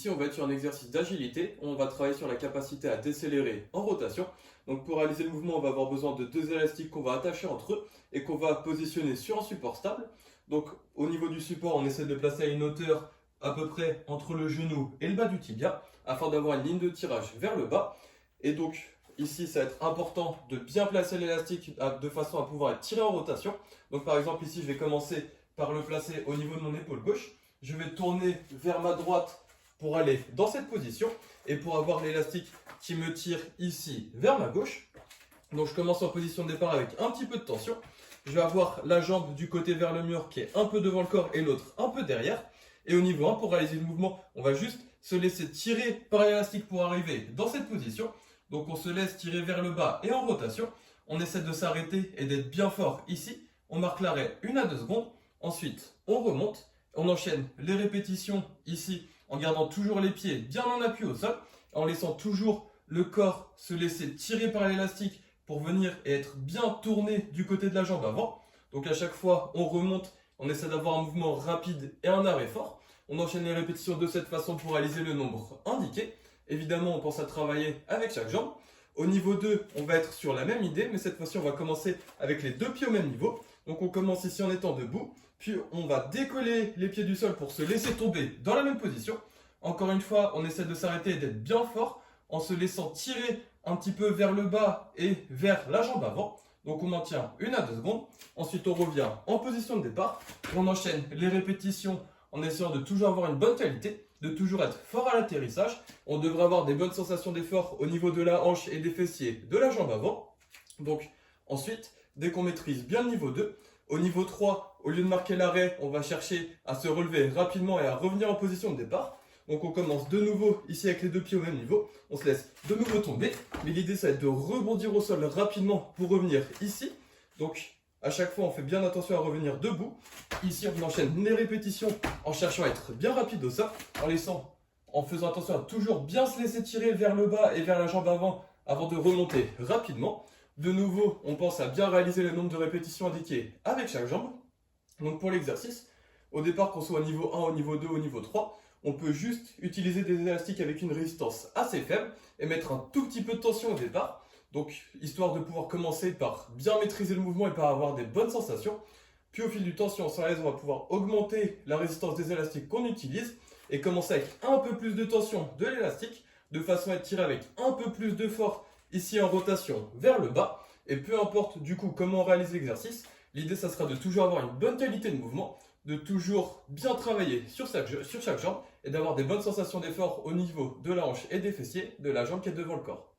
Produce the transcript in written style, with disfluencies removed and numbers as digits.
Ici, on va être sur un exercice d'agilité. On va travailler sur la capacité à décélérer en rotation. Donc pour réaliser le mouvement, on va avoir besoin de deux élastiques qu'on va attacher entre eux et qu'on va positionner sur un support stable. Donc au niveau du support, on essaie de le placer à une hauteur à peu près entre le genou et le bas du tibia afin d'avoir une ligne de tirage vers le bas. Et donc ici, ça va être important de bien placer l'élastique de façon à pouvoir être tiré en rotation. Donc par exemple ici, je vais commencer par le placer au niveau de mon épaule gauche. Je vais tourner vers ma droite pour aller dans cette position et pour avoir l'élastique qui me tire ici vers ma gauche. Donc je commence en position de départ avec un petit peu de tension. Je vais avoir la jambe du côté vers le mur qui est un peu devant le corps et l'autre un peu derrière. Et au niveau 1, pour réaliser le mouvement, on va juste se laisser tirer par l'élastique pour arriver dans cette position. Donc on se laisse tirer vers le bas et en rotation. On essaie de s'arrêter et d'être bien fort ici. On marque l'arrêt 1 à 2 secondes. Ensuite, on remonte. On enchaîne les répétitions ici en gardant toujours les pieds bien en appui au sol, en laissant toujours le corps se laisser tirer par l'élastique pour venir et être bien tourné du côté de la jambe avant. Donc à chaque fois, on remonte, on essaie d'avoir un mouvement rapide et un arrêt fort. On enchaîne les répétitions de cette façon pour réaliser le nombre indiqué. Évidemment, on pense à travailler avec chaque jambe. Au niveau 2, on va être sur la même idée, mais cette fois-ci, on va commencer avec les deux pieds au même niveau. Donc on commence ici en étant debout, puis on va décoller les pieds du sol pour se laisser tomber dans la même position. Encore une fois, on essaie de s'arrêter et d'être bien fort en se laissant tirer un petit peu vers le bas et vers la jambe avant. Donc on maintient 1 à 2 secondes. Ensuite on revient en position de départ. On enchaîne les répétitions en essayant de toujours avoir une bonne qualité, de toujours être fort à l'atterrissage. On devrait avoir des bonnes sensations d'effort au niveau de la hanche et des fessiers de la jambe avant. Donc ensuite, dès qu'on maîtrise bien le niveau 2, au niveau 3, au lieu de marquer l'arrêt, on va chercher à se relever rapidement et à revenir en position de départ. Donc on commence de nouveau ici avec les deux pieds au même niveau. On se laisse de nouveau tomber. Mais l'idée, ça va être de rebondir au sol rapidement pour revenir ici. Donc à chaque fois, on fait bien attention à revenir debout. Ici, on enchaîne les répétitions en cherchant à être bien rapide au sol. En faisant attention à toujours bien se laisser tirer vers le bas et vers la jambe avant de remonter rapidement. De nouveau, on pense à bien réaliser le nombre de répétitions indiquées avec chaque jambe. Donc pour l'exercice, au départ, qu'on soit au niveau 1, au niveau 2, au niveau 3, on peut juste utiliser des élastiques avec une résistance assez faible et mettre un tout petit peu de tension au départ. Donc histoire de pouvoir commencer par bien maîtriser le mouvement et par avoir des bonnes sensations. Puis au fil du temps, si on s'en laisse, on va pouvoir augmenter la résistance des élastiques qu'on utilise et commencer avec un peu plus de tension de l'élastique de façon à être tiré avec un peu plus de force ici en rotation vers le bas. Et peu importe du coup comment on réalise l'exercice, l'idée ça sera de toujours avoir une bonne qualité de mouvement, de toujours bien travailler sur chaque jambe et d'avoir des bonnes sensations d'effort au niveau de la hanche et des fessiers de la jambe qui est devant le corps.